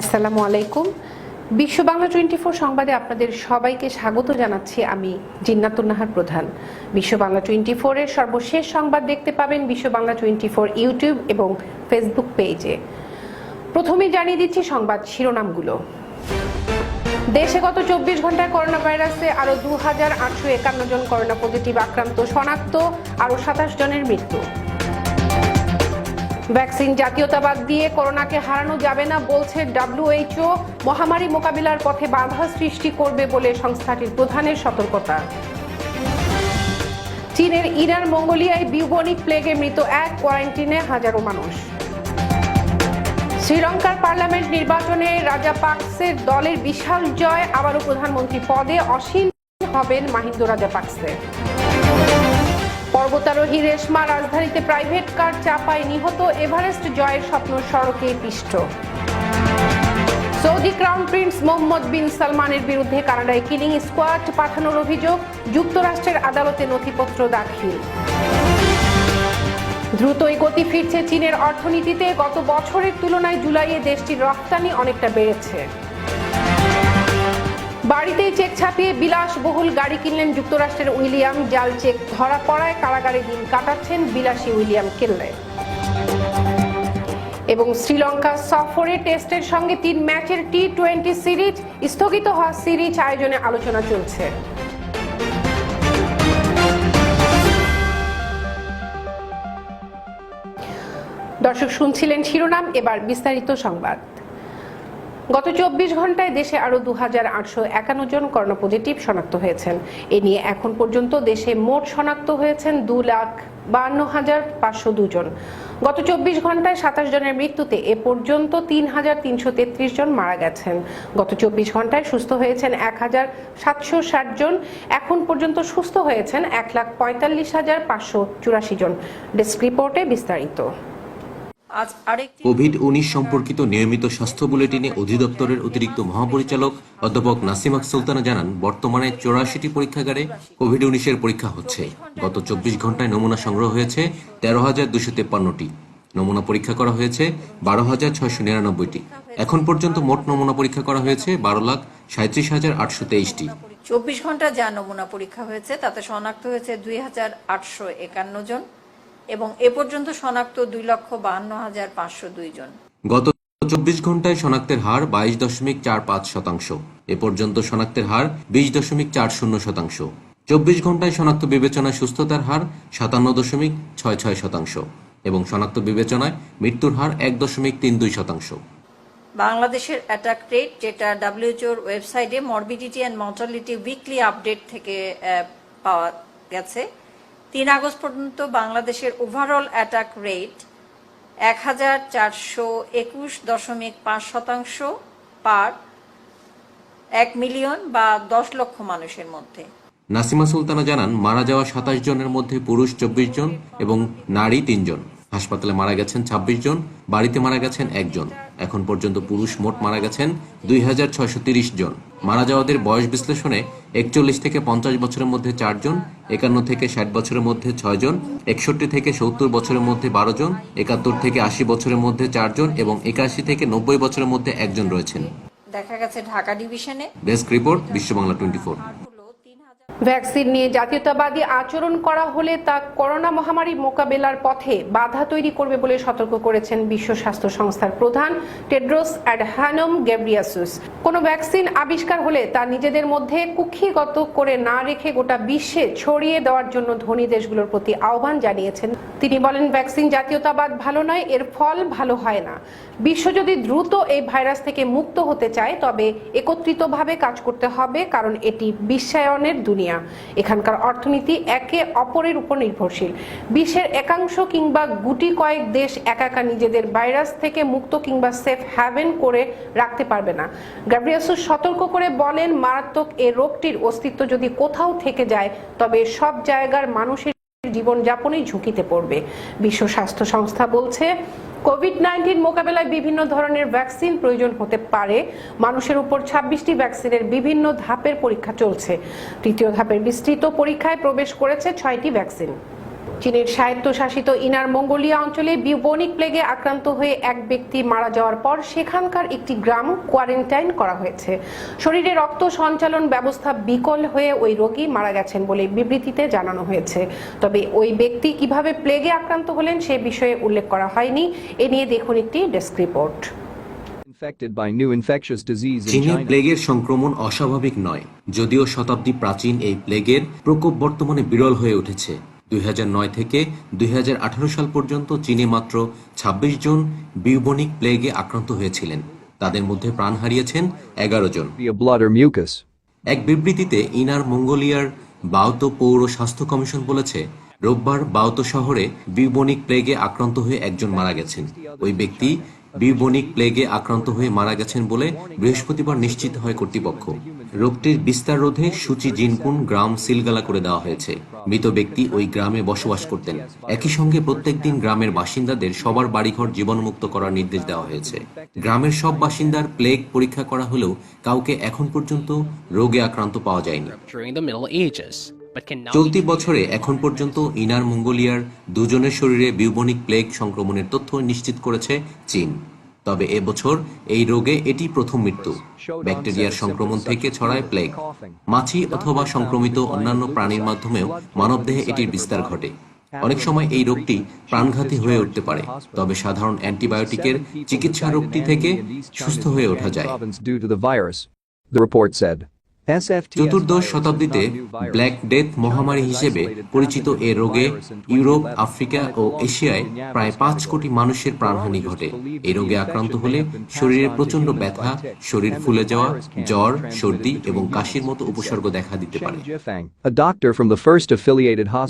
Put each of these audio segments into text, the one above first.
আসসালামু আলাইকুম। বিশ্ব বাংলা 24 সংবাদে আপনাদের সবাইকে স্বাগত জানাচ্ছি। আমি জিন্নাতুন নাহার প্রধান। বিশ্ব বাংলা 24 এর সর্বশেষ সংবাদ দেখতে পাবেন বিশ্ব বাংলা 24 ইউটিউব এবং ফেসবুক পেজে। প্রথমেই জানিয়ে দিচ্ছি সংবাদ শিরোনামগুলো। দেশে গত 24 ঘন্টায় করোনা ভাইরাসে আরও 2851 জন করোনা পজিটিভ আক্রান্ত শনাক্ত, আরও 27 জনের মৃত্যু। ভ্যাকসিন জাতীয়তাবাদ দিয়ে করোনাকে হারানো যাবে না বলছে WHO। মহামারী মোকাবিলার পথে বাধা সৃষ্টি করবে বলে সংস্থাটির প্রধানের সতর্কতা। চীনের ইরান মঙ্গোলিয়ায় বিউবনিক প্লেগে মৃত এক, কোয়ারেন্টিনে হাজারো মানুষ। শ্রীলঙ্কার পার্লামেন্ট নির্বাচনে রাজাপাকসের দলের বিশাল জয়, আবারও প্রধানমন্ত্রী পদে অসীম হবেন মাহিন্দ রাজাপাকসে। পর্বতারোহী রেশমা রাজধানীতে প্রাইভেট কার চাপায় নিহত, এভারেস্ট জয়ের স্বপ্ন সড়কে পিষ্ট। সৌদি ক্রাউন প্রিন্স মোহাম্মদ বিন সালমানের বিরুদ্ধে কানাডায় কিলিং স্কোয়াড পাঠানোর অভিযোগ, যুক্তরাষ্ট্রের আদালতে নথিপত্র দাখিল। দ্রুতই গতি ফিরছে চীনের অর্থনীতিতে, গত বছরের তুলনায় জুলাইয়ে দেশটির রপ্তানি অনেকটা বেড়েছে। বাড়িতেই চেক ছাপিয়ে বিলাসবহুল গাড়ি কিনলেন যুক্তরাষ্ট্রের উইলিয়াম, জাল চেক ধরা পড়ায় কারাগারে দিন কাটাচ্ছেন বিলাসী উইলিয়াম কেল্লে। এবং শ্রীলঙ্কা সফরে টেস্টের সঙ্গে 3 ম্যাচের T20 সিরিজ, স্থগিত হওয়া সিরিজ আয়োজনে আলোচনা চলছে। দর্শক শুনছিলেন শিরোনাম, এবার বিস্তারিত সংবাদ। গত 24 ঘন্টায় দেশে আরও 2851 জন করোনা পজিটিভ শনাক্ত হয়েছেন। এ নিয়ে এখন পর্যন্ত দেশে মোট শনাক্ত হয়েছেন 2,52,502 জন। গত 24 ঘন্টায় 27 জনের মৃত্যুতে এ পর্যন্ত 3,333 জন মারা গেছেন। গত 24 ঘন্টায় সুস্থ হয়েছেন 1,760 জন। এখন পর্যন্ত সুস্থ হয়েছেন 1,45,584 জন। ডেস্ক রিপোর্টে বিস্তারিত। কোভিড-19 সম্পর্কিত নিয়মিত স্বাস্থ্য বুলেটিনে অধিদপ্তরের অতিরিক্ত মহাপরিচালক অধ্যাপক নাসিমা সুলতানা জানান, বর্তমানে 84টি পরীক্ষাগারে কোভিড-19 পরীক্ষা হচ্ছে। গত 24 ঘন্টায় নমুনা সংগ্রহ হয়েছে 13,253টি। নমুনা পরীক্ষা করা হয়েছে 12,699টি। এখন পর্যন্ত মোট নমুনা পরীক্ষা করা হয়েছে 12,37,823টি। 24 ঘন্টা যা নমুনা পরীক্ষা হয়েছে তাতে শনাক্ত হয়েছে 2,851 জন এবং এ পর্যন্ত শনাক্ত 2,52,502 জন। গত 24 ঘন্টায় শনাক্তের হার 22.45%। এ পর্যন্ত শনাক্তের হার 20.40%। 24 ঘন্টায় শনাক্ত বিবেচনায় সুস্থতার হার 57.66% এবং শনাক্ত বিবেচনায় মৃত্যুর হার 1.32%। বাংলাদেশের অ্যাটাক রেট, যেটা WHOর ওয়েবসাইটে morbidity and mortality weekly update থেকে পাওয়া গেছে, 3 আগস্ট পর্যন্ত বাংলাদেশের ওভারঅল অ্যাটাক রেট 1,421.5% পার 1 মিলিয়ন বা 10 লক্ষ মানুষের মধ্যে। নাসিমা সুলতানা জানান, মারা যাওয়া 27 জনের মধ্যে পুরুষ 24 জন এবং নারী 3 জন। হাসপাতালে মারা গেছেন 26 জন, বাড়িতে মারা গেছেন 1 জন। এখন পর্যন্ত পুরুষ মোট মারা গেছেন 2,630 জন। মারা যাওয়াদের বয়স বিশ্লেষণে 41 থেকে 50 বছরের মধ্যে 4 জন, 51 থেকে 60 বছরের মধ্যে 6 জন, 61 থেকে 70 বছরের মধ্যে 12 জন, 71 থেকে 80 বছরের মধ্যে 4 জন এবং 81 থেকে 90 বছরের মধ্যে 1 জন রয়েছেন। দেখা গেছে ঢাকা ডিভিশনে। ডেস্ক রিপোর্ট, বিশ্ব বাংলা 24। ভ্যাকসিন নিয়ে জাতীয়তাবাদী আচরণ করা হলে তা করোনা মহামারী মোকাবেলার পথে বাধা তৈরি করবে বলে সতর্ক করেছেন বিশ্ব স্বাস্থ্য সংস্থার প্রধান টেড্রোস অ্যাডহানম গেব্রিয়াসুস। কোনো ভ্যাকসিন আবিষ্কার হলে তা নিজেদের মধ্যে কুক্ষিগত করে না রেখে গোটা বিশ্বে ছড়িয়ে দেওয়ার জন্য ধনী দেশগুলোর প্রতি আহ্বান জানিয়েছেন তিনি। বলেন, ভ্যাকসিন জাতীয়তাবাদ ভালো নয়, এর ফল ভালো হয় না। বিশ্ব যদি দ্রুত এই ভাইরাস থেকে মুক্ত হতে চায় তবে একত্রিতভাবে কাজ করতে হবে, কারণ এটি বিশ্বায়নের দুনিয়া। এখানকার অর্থনীতি একে অপরের উপর নির্ভরশীল। বিশ্বের একাংশ কিংবা গুটি কয়েক দেশ একা একা নিজেদের ভাইরাস থেকে মুক্ত কিংবা সেফ হ্যাভেন করে রাখতে পারবে না। গ্যাব্রিয়াসুস সতর্ক করে বলেন, মারাত্মক এই রোগটির অস্তিত্ব যদি কোথাও থেকে যায় তবে সব জায়গার মানুষের জীবনযাপনই ঝুঁকিতে পড়বে। বিশ্ব স্বাস্থ্য সংস্থা বলছে, কোভিড-19 মোকাবেলায় বিভিন্ন ধরনের ভ্যাকসিন প্রয়োজন হতে পারে। মানুষের উপর 26টি ভ্যাকসিনের বিভিন্ন ধাপের পরীক্ষা চলছে। তৃতীয় ধাপের বিস্তৃত পরীক্ষায় প্রবেশ করেছে 6টি ভ্যাকসিন। চীনের স্বায়ত্তশাসিত ইনার মঙ্গোলিয়া অঞ্চলে বিউবনিক প্লেগে আক্রান্ত হয়ে এক ব্যক্তি মারা যাওয়ার পর সেখানকার একটি গ্রাম কোয়ারেন্টাইন করা হয়েছে। শরীরে রক্ত সঞ্চালন ব্যবস্থা বিকল হয়ে ওই রোগী মারা গেছেন বলে বিবৃতিতে জানানো হয়েছে। তবে ওই ব্যক্তি কিভাবে প্লেগে আক্রান্ত হলেন সে বিষয়ে উল্লেখ করা হয়নি। এ নিয়ে দেখুন একটি ডেস্ক রিপোর্ট। চীনে প্লেগের সংক্রমণ অস্বাভাবিক নয়, যদিও শতাব্দী প্রাচীন এই প্লেগের প্রকোপ বর্তমানে বিরল হয়ে উঠেছে। 2009 থেকে 2018 সাল পর্যন্ত চীনে মাত্র 26 জন বিউবনিক প্লেগে আক্রান্ত হয়েছিলেন। তাদের মধ্যে প্রাণ হারিয়েছেন 11 জন। এক বিবৃতিতে ইনার মঙ্গোলিয়ার বাওতো পৌর স্বাস্থ্য কমিশন বলেছে, রোববার বাওতো শহরে বিউবনিক প্লেগে আক্রান্ত হয়ে একজন মারা গেছেন। ওই ব্যক্তি বিউবনিক প্লেগে আক্রান্ত হয়ে মারা গেছেন বলে বৃহস্পতিবার নিশ্চিত হয় কর্তৃপক্ষ। রোগটির বিস্তার রোধে সুচি জিনকুন গ্রাম সিলগালা করে দেওয়া হয়েছে। মৃত ব্যক্তি ওই গ্রামে বসবাস করতেন। একই সঙ্গে প্রত্যেক দিন গ্রামের বাসিন্দাদের সবার বাড়িঘর জীবাণুমুক্ত করার নির্দেশ দেওয়া হয়েছে। গ্রামের সব বাসিন্দার প্লেগ পরীক্ষা করা হলেও কাউকে এখন পর্যন্ত রোগে আক্রান্ত পাওয়া যায়নি। চলতি বছরে এখন পর্যন্ত ইনার মঙ্গোলিয়ার 2 জনের শরীরে বিউবনিক প্লেগ সংক্রমণের তথ্য নিশ্চিত করেছে চীন। তবে এবছর এই রোগে এটি প্রথম মৃত্যু। ব্যাকটেরিয়ার সংক্রমণ থেকে ছড়ায় প্লেগ। মাছি অথবা সংক্রমিত অন্যান্য প্রাণীর মাধ্যমেও মানবদেহে এটির বিস্তার ঘটে। অনেক সময় এই রোগটি প্রাণঘাতী হয়ে উঠতে পারে, তবে সাধারণ অ্যান্টিবায়োটিকের চিকিৎসা রোগটি থেকে সুস্থ হয়ে ওঠা যায়। চতুর্দশ শতাব্দীতে ব্ল্যাক ডেথ মহামারী হিসেবে পরিচিত এ রোগে ইউরোপ, আফ্রিকা ও এশিয়ায় প্রায় 5 কোটি মানুষের প্রাণহানি ঘটে। এই রোগে আক্রান্ত হলে শরীরে প্রচন্ড ব্যথা, শরীর ফুলে যাওয়া, জ্বর, সর্দি এবং কাশির মতো উপসর্গ দেখা দিতে পারে।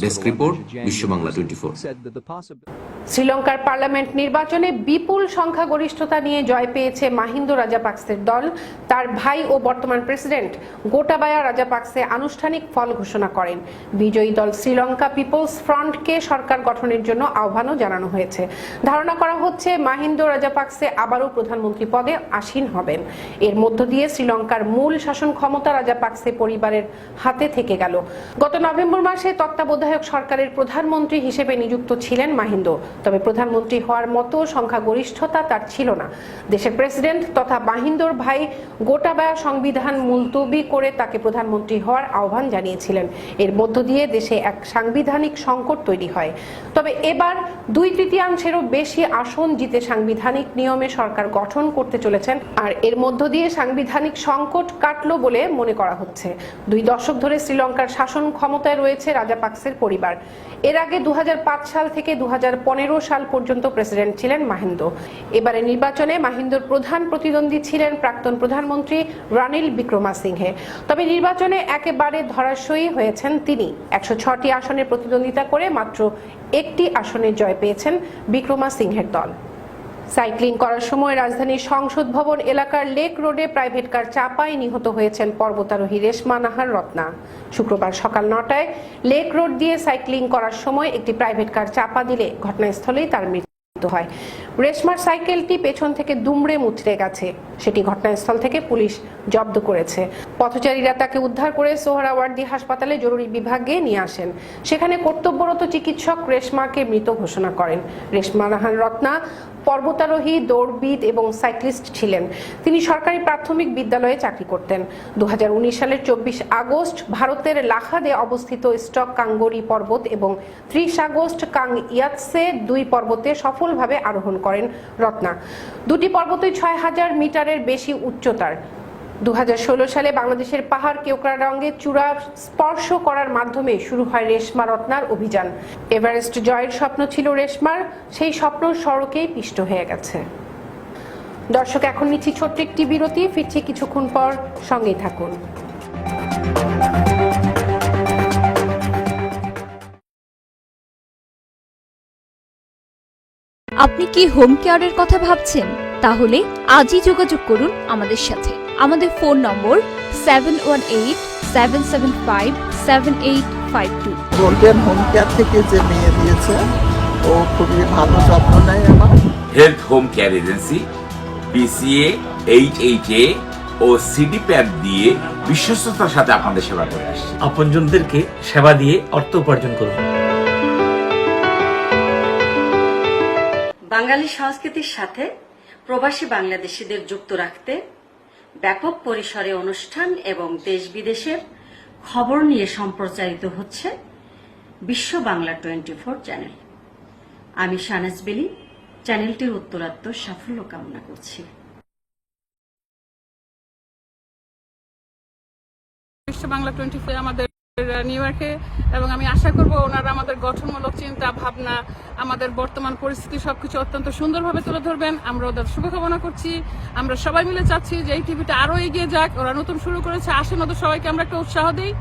ডেস্ক রিপোর্ট, বিশ্ব বাংলা 24। শ্রীলঙ্কার পার্লামেন্ট নির্বাচনে বিপুল সংখ্যাগরিষ্ঠতা নিয়ে জয় পেয়েছে মাহিন্দ রাজাপাক্সের দল। তার ভাই ও বর্তমান প্রেসিডেন্ট গোটাবায়া রাজাপাক্সে আনুষ্ঠানিক ফল ঘোষণা করেন। বিজয়ী দল শ্রীলঙ্কা পিপলস ফ্রন্টকে সরকার গঠনের জন্য আহ্বানও জানানো হয়েছে। ধারণা করা হচ্ছে মাহিন্দ রাজাপাক্সে আবারও প্রধানমন্ত্রী পদে আসীন হবেন। এর মধ্য দিয়ে শ্রীলঙ্কার মূল শাসন ক্ষমতা রাজাপাক্সে পরিবারের হাতে থেকে গেল। গত নভেম্বর মাসে তত্ত্বাবধায়ক সরকারের প্রধানমন্ত্রী হিসেবে নিযুক্ত ছিলেন মাহিন্দ। তবে প্রধানমন্ত্রী হওয়ার মতো সংখ্যাগরিষ্ঠতা তার ছিল না। দেশের প্রেসিডেন্ট তথা মাহিন্দর ভাই গোটাবায়া সংবিধান মুলতবি করে তাকে প্রধানমন্ত্রী হওয়ার আহ্বান জানিয়েছিলেন। এর মধ্য দিয়ে দেশে এক সাংবিধানিক সংকট তৈরি হয়। তবে এবার 2/3-এরও বেশি আসন জিতে সাংবিধানিক নিয়মে সরকার গঠন করতে চলেছেন। আর এর মধ্য দিয়ে সাংবিধানিক সংকট কাটলো বলে মনে করা হচ্ছে। 2 দশক ধরে শ্রীলঙ্কার শাসন ক্ষমতায় রয়েছে রাজাপাক্সের পরিবার। এর আগে 2005 সাল থেকে 2015 সাল পর্যন্ত প্রেসিডেন্ট ছিলেন মাহিন্দ। এবারে নির্বাচনে মাহিন্দর প্রধান প্রতিদ্বন্দ্বী ছিলেন প্রাক্তন প্রধানমন্ত্রী রানিল বিক্রমাসিংহে। তবে নির্বাচনে একেবারে ধরাশয়ী হয়েছেন তিনি। 106টি আসনে প্রতিদ্বন্দ্বিতা করে মাত্র 1টি আসনে জয় পেয়েছেন বিক্রমাসিংহের দল। সাইক্লিং করার সময় রাজধানীর সংসদ ভবন এলাকার লেক রোডে প্রাইভেট কার চাপায় নিহত হয়েছেন পর্বতারোহী রেশমা নাহার রত্না। শুক্রবার সকাল 9টায় লেক রোড দিয়ে সাইক্লিং করার সময় একটি প্রাইভেট কার চাপা দিলে ঘটনাস্থলেই তার মৃত্যু হয়। রেশমার সাইকেলটি পেছন থেকে দুমড়ে মুচড়ে গেছে। সেটি ঘটনাস্থল থেকে পুলিশ জব্দ করেছে। পথচারীরা তাকে উদ্ধার করে সোহরাওয়ার্দী হাসপাতালে জরুরি বিভাগে নিয়ে আসেন। সেখানে কর্তব্যরত চিকিৎসক রেশমাকে মৃত ঘোষণা করেন। রেশমা নাহার রত্না পর্বতারোহী, দৌড়বিদ এবং সাইক্লিস্ট ছিলেন। তিনি সরকারি প্রাথমিক বিদ্যালয়ে চাকরি করতেন। 2019 সালের 24 আগস্ট ভারতের লাখাদে অবস্থিত স্টক কাঙ্গোরি পর্বত এবং 30 আগস্ট কাং ইয়াতসে 2 পর্বতে সফলভাবে আরোহণ করেন রত্না। দুটি পর্বতই 6000 মিটারের বেশি উচ্চতার। 2016 সালে বাংলাদেশের পাহাড় কেওক্রাডাঙ্গে চূড়া স্পর্শ করার মাধ্যমে শুরু হয় রেশমা রত্নার অভিযান। এভারেস্ট জয়ের স্বপ্ন ছিল রেশমার, সেই স্বপ্ন সড়কেই পিষ্ট হয়ে গেছে। দর্শক, এখন নিচ্ছি ছোট্ট একটি বিরতি, ফিরছি কিছুক্ষণ পর, সঙ্গেই থাকুন। আপনি কি হোম কেয়ারের কথা ভাবছেন? তাহলে আজই যোগাযোগ করুন আমাদের সাথে। আমাদের ফোন নম্বর 7187757852। গোল্ডেন হোম কেয়ার থেকে যে মেয়ে দিয়েছে, ও খুবই ভালো যত্ন নেয় আমার। Health home care agency PCA, HHA ও CDPAP দিয়ে বিশ্বস্ততার সাথে আপনাদের সেবা করে আসছে। আপনজনদেরকে সেবা দিয়ে অর্থ উপার্জন করুন। বাঙালি সংস্কৃতির সাথে প্রবাসী বাংলাদেশিদের যুক্ত রাখতে ব্যাপক পরিসরে অনুষ্ঠান এবং দেশ বিদেশের খবর নিয়ে সম্প্রচারিত হচ্ছে বিশ্ব বাংলা 24 চ্যানেল। আমি শাহনাজ বেলি চ্যানেলটির উত্তরাত্তর সাফল্য কামনা করছি। বিশ্ব বাংলা 24 আমাদের নিউ ইয়র্কে, এবং আমি আশা করব ওনারা আমাদের গঠনমূলক চিন্তা ভাবনা, আমাদের বর্তমান পরিস্থিতি সবকিছু অত্যন্ত সুন্দরভাবে তুলে ধরবেন। আমরা ওদের শুভকামনা করছি। আমরা সবাই মিলে চাচ্ছি যে এই টিভিটা আরো এগিয়ে যাক। ওরা নতুন শুরু করেছে, আসেন ওদের সবাইকে আমরা একটা উৎসাহ দিই।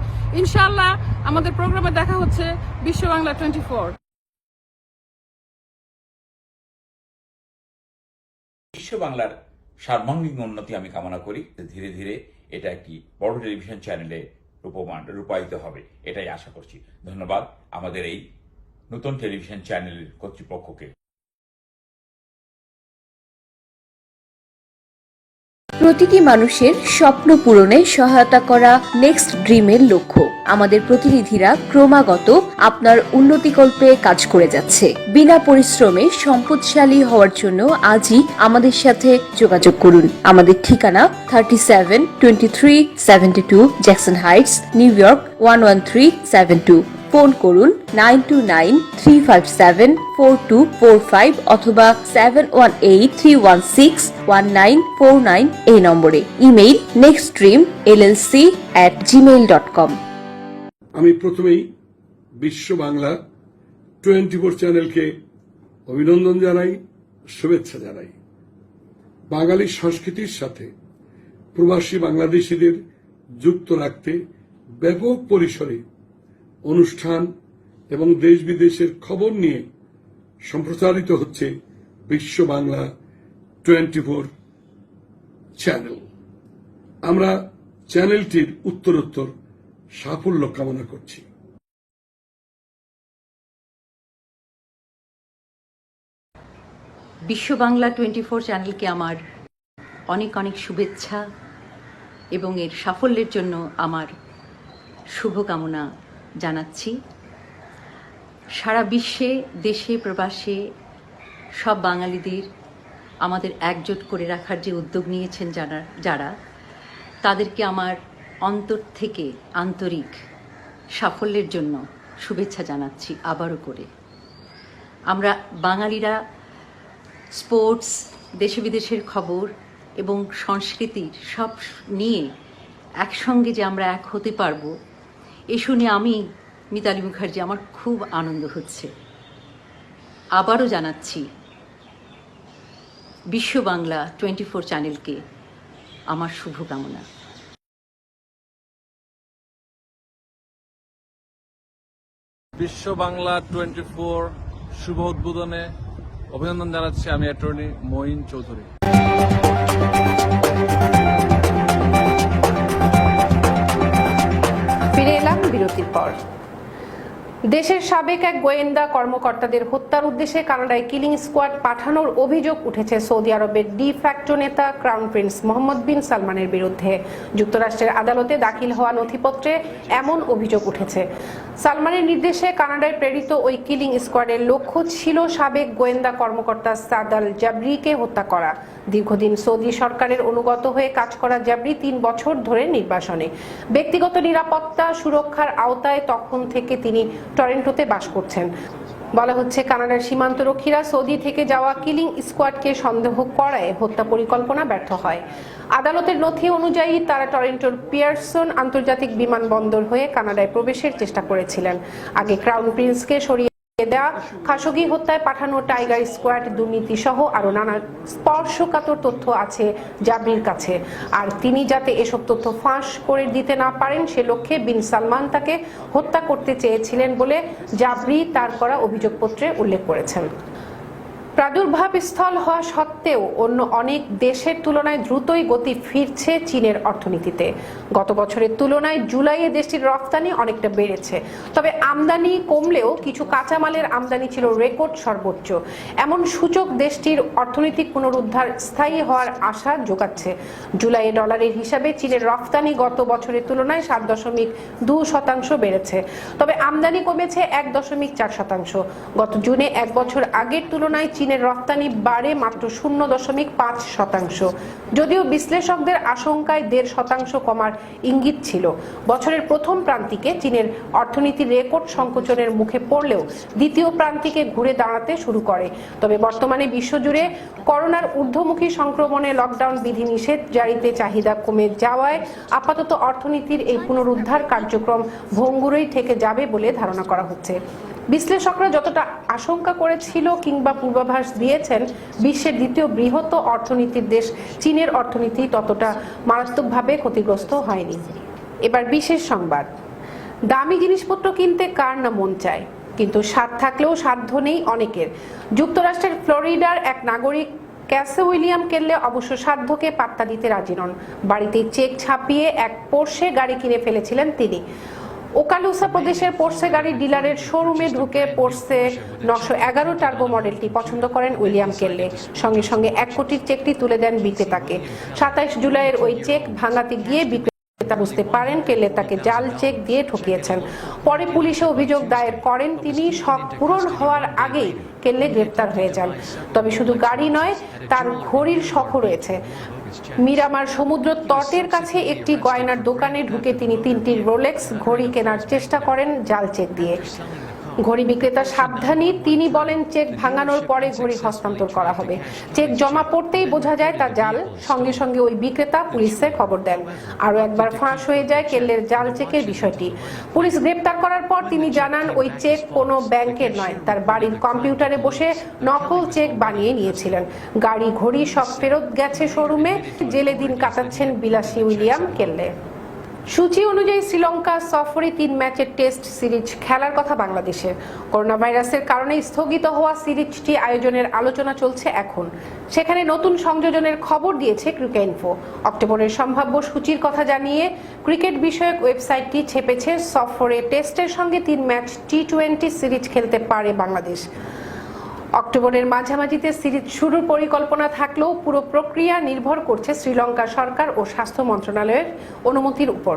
ইনশাআল্লাহ আমাদের প্রোগ্রামে দেখা হচ্ছে বিশ্ব বাংলা 24। বিশ্ব বাংলার সার্বাঙ্গীন উন্নতি আমি কামনা করি। ধীরে ধীরে এটা একটি বড় টেলিভিশন চ্যানেলে রূপায়িত হবে, এটাই আশা করছি। ধন্যবাদ আমাদের এই নতুন টেলিভিশন চ্যানেলের কর্তৃপক্ষকে। প্রতিটি মানুষের স্বপ্ন পূরণে সহায়তা করা নেক্সট ড্রিমের লক্ষ্য। আমাদের প্রতিনিধিরা ক্রমাগত আপনার উন্নতিকল্পে কাজ করে যাচ্ছে। বিনা পরিশ্রমে সম্পদশালী হওয়ার জন্য আজই আমাদের সাথে যোগাযোগ করুন। আমাদের ঠিকানা 372372 Jackson Heights, new York 11372। Phone করুন 9293574245 অথবা 7183161949 এই নম্বরে। Email nextdreamllc@gmail.com। আমি প্রথমেই বিশ্ব বাংলা 24 চ্যানেলকে অভিনন্দন জানাই, শুভেচ্ছা জানাই। বাঙালি সংস্কৃতির সাথে প্রবাসী বাংলাদেশিদের যুক্ত রাখতে ব্যাপক পরিসরে অনুষ্ঠান এবং দেশ বিদেশের খবর নিয়ে সম্প্রচারিত হচ্ছে বিশ্ব বাংলা 24 চ্যানেল। আমরা চ্যানেলটির উত্তরোত্তর সাফল্য কামনা করছি। বিশ্ব বাংলা 24 চ্যানেলকে আমার অনেক অনেক শুভেচ্ছা এবং এর সাফল্যের জন্য আমার শুভকামনা জানাচ্ছি। সারা বিশ্বে, দেশে প্রবাসে সব বাঙালিদের আমাদের একজোট করে রাখার যে উদ্যোগ নিয়েছেন যারা, তাদেরকে আমার অন্তর থেকে আন্তরিক সাফল্যের জন্য শুভেচ্ছা জানাচ্ছি আবারও করে। আমরা বাঙালিরা স্পোর্টস, দেশে বিদেশের খবর এবং সংস্কৃতির সব নিয়ে একসঙ্গে যে আমরা এক হতে পারবো, এ শুনে আমি মিতালি মুখার্জি, আমার খুব আনন্দ হচ্ছে। আবারও জানাচ্ছি বিশ্ব বাংলা 24 চ্যানেলকে আমার শুভকামনা। বিশ্ব বাংলা 24 শুভ উদ্বোধনে অভিনন্দন জানাচ্ছি আমি অ্যাটর্নি মঈন চৌধুরী। ফিরে এলাম বিরতির পর। দেশের সাবেক এক গোয়েন্দা কর্মকর্তাদের হত্যার উদ্দেশ্যে কানাডায় কিলিং স্কোয়াড পাঠানোর অভিযোগ উঠেছে সৌদি আরবের ডি ফ্যাক্টো নেতা ক্রাউন প্রিন্স মোহাম্মদ বিন সালমানের বিরুদ্ধে। যুক্তরাষ্ট্রের আদালতে দাখিল হওয়া নথিপত্রে এমন অভিযোগ উঠেছে। সালমানের নির্দেশে কানাডায় প্রেরিত ওই কিলিং স্কোয়াডের লক্ষ্য ছিল সাবেক গোয়েন্দা কর্মকর্তা সাদ আল জাবরিকে হত্যা করা। দীর্ঘদিন সৌদি সরকারের অনুগত হয়ে কাজ করা জাবরি 3 বছর ধরে নির্বাসনে। ব্যক্তিগত নিরাপত্তা সুরক্ষার আওতায় তখন থেকে তিনি টরন্টোতে বাস করছেন। বলা হচ্ছে কানাডার সীমান্তরক্ষীরা সৌদি থেকে যাওয়া কিলিং স্কোয়াডকে সন্দেহ করায় হত্যা পরিকল্পনা ব্যর্থ হয়। আদালতের নথি অনুযায়ী তারা টরন্টোর পিয়ারসন আন্তর্জাতিক বিমানবন্দর হয়ে কানাডায় প্রবেশের চেষ্টা করেছিলেন। আগে ক্রাউন প্রিন্সকে সরিয়ে দেয়া, খাশোগি হত্যায় পাঠানো টাইগার স্কোয়াড দুর্নীতি সহ আরো নানা স্পর্শকাতর তথ্য আছে জাবরির কাছে। আর তিনি যাতে এসব তথ্য ফাঁস করে দিতে না পারেন সে লক্ষ্যে বিন সালমান তাকে হত্যা করতে চেয়েছিলেন বলে জাবরি তার করা অভিযোগপত্রে উল্লেখ করেছেন। প্রাদুর্ভাব স্থল হওয়া সত্ত্বেও অন্য অনেক দেশের তুলনায় দ্রুতই গতি ফিরছে চীনের অর্থনীতিতে। গত বছরের তুলনায় জুলাইয়ে দেশটির রফতানি অনেকটা বেড়েছে, তবে আমদানি কমলেও কিছু কাঁচামালের আমদানি ছিল রেকর্ড সর্বোচ্চ। এমন সূচক দেশটির অর্থনৈতিক পুনরুদ্ধার স্থায়ী হওয়ার আশা যোগাচ্ছে। জুলাইয়ে ডলারের হিসাবে চীনের রফতানি গত বছরের তুলনায় 7.2% বেড়েছে, তবে আমদানি কমেছে 1.4%। গত জুনে 1 বছর আগের তুলনায় চীনের রপ্তানি বাড়ে মাত্র 0.5%। যদিও বিশ্লেষকদের আশঙ্কায় 1.5% কমার ইঙ্গিত ছিল। বছরের প্রথম প্রান্তিকে চীনের অর্থনীতি রেকর্ড সংকোচনের মুখে পড়লেও দ্বিতীয় প্রান্তিকে ঘুরে দাঁড়াতে শুরু করে। তবে বর্তমানে বিশ্বজুড়ে করোনার ঊর্ধ্বমুখী সংক্রমণে লকডাউন বিধিনিষেধ জারিতে চাহিদা কমে যাওয়ায় আপাতত অর্থনীতির এই পুনরুদ্ধার কার্যক্রম ভঙ্গুরই থেকে যাবে বলে ধারণা করা হচ্ছে। বিশ্লেষকরা যতটা আশঙ্কা করেছিল কিংবা পূর্বাভাস দিয়েছেন, বিশ্বের দ্বিতীয় বৃহৎ অর্থনীতির দেশ চীনের অর্থনীতি ততটা মারাত্মকভাবে ক্ষতিগ্রস্ত হয়নি। এবার বিশেষ সংবাদ। দামি জিনিসপত্র কিনতে কার না মন চায়, কিন্তু স্বাদ থাকলেও সাধ্য নেই অনেকের। যুক্তরাষ্ট্রের ফ্লোরিডার এক নাগরিক ক্যাসে উইলিয়াম কেল্লে অবশ্য সাধ্যকে পাত্তা দিতে রাজি নন। বাড়িতেই চেক ছাপিয়ে এক পোর্শে গাড়ি কিনে ফেলেছিলেন তিনি। ওকালুসা প্রদেশের পোর্শে গাড়ির ডিলারের শোরুমে ঢুকে পোর্শে 911 টার্বো মডেলটি পছন্দ করেন উইলিয়াম কেল্লে। সঙ্গে সঙ্গে 1 কোটির চেকটি তুলে দেন বিক্রেতাকে। 27 জুলাইয়ের ওই চেক ভাঙাতে গিয়ে বিক্রেতা বুঝতে পারেন কেল্লে তাকে জাল চেক দিয়ে ঠকিয়েছেন। পরে পুলিশে অভিযোগ দায়ের করেন তিনি। শখ পূরণ হওয়ার আগেই কেল্লে গ্রেপ্তার হয়ে যান। তবে শুধু গাড়ি নয়, তার ঘড়ির শখও রয়েছে। মিরামার সমুদ্র তটের কাছে একটি গয়নার দোকানে ঢুকে তিনি 3টি রোলেক্স ঘড়ি কেনার চেষ্টা করেন জাল চেক দিয়ে। ঘড়ি বিক্রেতা সাবধানী, তিনি বলেন চেক ভাঙানোর পরে ঘড়ি হস্তান্তর করা হবে। চেক জমা পড়তেই বোঝা যায় তা জাল। সঙ্গে সঙ্গে ওই বিক্রেতা পুলিশে খবর দেন। আরও একবার ফাঁস হয়ে যায় কেল্লের জাল চেকের বিষয়টি। পুলিশ গ্রেপ্তার করার পর তিনি জানান ওই চেক কোনো ব্যাংকের নয়, তার বাড়ির কম্পিউটারে বসে নকল চেক বানিয়ে নিয়েছিলেন। গাড়ি ঘড়ি সব ফেরত গেছে শোরুমে। জেলে দিন কাটাচ্ছেন বিলাসী উইলিয়াম কেল্লে। সূচি অনুযায়ী শ্রীলঙ্কা সফরে 3 ম্যাচের টেস্ট সিরিজ খেলার কথা বাংলাদেশের। করোনা ভাইরাসের কারণে স্থগিত হওয়া সিরিজটি আয়োজনের আলোচনা চলছে এখন। সেখানে নতুন সংযোজনের খবর দিয়েছে ক্রিকেইনফো। অক্টোবরের সম্ভাব্য সূচির কথা জানিয়ে ক্রিকেট বিষয়ক ওয়েবসাইটটি ছেপেছে সফরে টেস্টের সঙ্গে 3 ম্যাচ টি20 সিরিজ খেলতে পারে বাংলাদেশ। অক্টোবরের মাঝামাঝিতে সিরিজ শুরুর পরিকল্পনা থাকলেও পুরো প্রক্রিয়া নির্ভর করছে শ্রীলঙ্কা সরকার ও স্বাস্থ্য মন্ত্রণালয়ের অনুমতির উপর।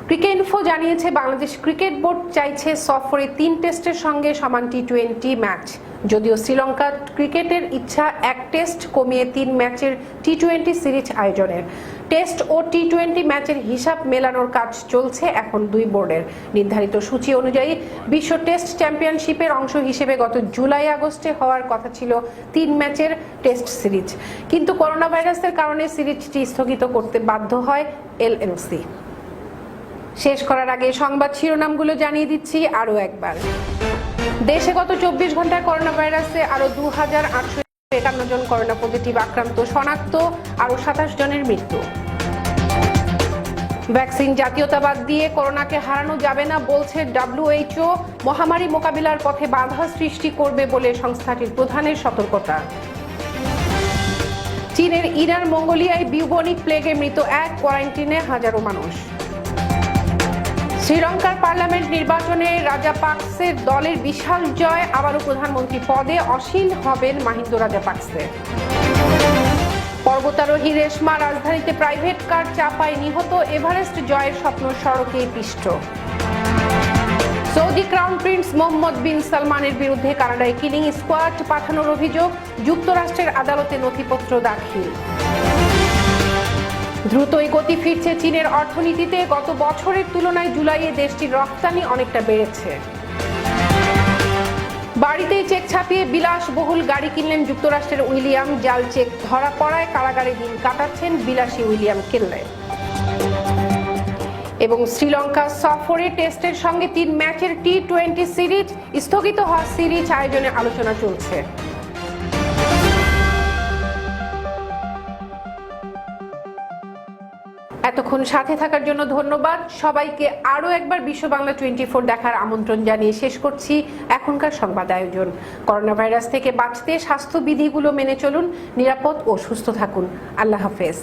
ক্রিকেইনফো জানিয়েছে বাংলাদেশ ক্রিকেট বোর্ড চাইছে সফরে 3 টেস্টের সঙ্গে সমান টি20 ম্যাচ। যদিও শ্রীলঙ্কা ক্রিকেটের ইচ্ছা 1 টেস্ট কমিয়ে 3 ম্যাচের টি20 সিরিজ আয়োজনের। টেস্ট ও টি20 ম্যাচের হিসাব মেলানোর কাজ চলছে এখন 2 বোর্ডের। নির্ধারিত সূচি অনুযায়ী বিশ্ব টেস্ট চ্যাম্পিয়নশিপের অংশ হিসেবে গত জুলাই আগস্টে হওয়ার কথা ছিল 3 ম্যাচের টেস্ট সিরিজ, কিন্তু করোনা ভাইরাসের কারণে সিরিজটি স্থগিত করতে বাধ্য হয় এলএমসি। শেষ করার আগে সংবাদ শিরোনামগুলো জানিয়ে দিচ্ছি আরও একবার। দেশে গত 24 ঘন্টায় করোনা ভাইরাসে আরও 2851 জন করোনা পজিটিভ আক্রান্ত শনাক্ত, আরও 27 জনের মৃত্যু। ভ্যাকসিন জাতীয়তাবাদ দিয়ে করোনাকে হারানো যাবে না বলছে WHO। মহামারী মোকাবিলার পথে বাধা সৃষ্টি করবে বলে সংস্থাটির প্রধানের সতর্কতা। চীনের ইরান মঙ্গোলিয়ায় বিউবনিক প্লেগে মৃত 1, কোয়ারেন্টিনে হাজারো মানুষ। শ্রীলঙ্কার পার্লামেন্ট নির্বাচনে রাজাপাকসের দলের বিশাল জয়, আবারও প্রধানমন্ত্রী পদে অসীন হবেন মাহিন্দা রাজাপাকসে। পর্বতারোহী রেশমা রাজধানীতে প্রাইভেট কার চাপায় নিহত, এভারেস্ট জয়ের স্বপ্ন সড়কেই পিষ্ট। সৌদি ক্রাউন প্রিন্স মোহাম্মদ বিন সালমানের বিরুদ্ধে কানাডায় কিলিং স্কোয়াড পাঠানোর অভিযোগ, যুক্তরাষ্ট্রের আদালতে নথিপত্র দাখিল। দ্রুতই গতি ফিরছে চীনের অর্থনীতিতে, গত বছরের তুলনায় জুলাইয়ে দেশটির রপ্তানি অনেকটা বেড়েছে। বাড়িতেই চেক ছাপিয়ে বিলাসবহুল গাড়ি কিনলেন যুক্তরাষ্ট্রের উইলিয়াম, জাল চেক ধরা পড়ায় কারাগারে দিন কাটাচ্ছেন বিলাসী উইলিয়াম কেল্লে। এবং শ্রীলঙ্কা সফরে টেস্টের সঙ্গে 3 ম্যাচের টি20 সিরিজ, স্থগিত হওয়া সিরিজ আয়োজনে আলোচনা চলছে। এতক্ষণ সাথে থাকার জন্য ধন্যবাদ সবাইকে। আরও একবার বিশ্ব বাংলা 24 দেখার আমন্ত্রণ জানিয়ে শেষ করছি এখনকার সংবাদ আয়োজন। করোনা ভাইরাস থেকে বাঁচতে স্বাস্থ্যবিধিগুলো মেনে চলুন, নিরাপদ ও সুস্থ থাকুন। আল্লাহ হাফেজ।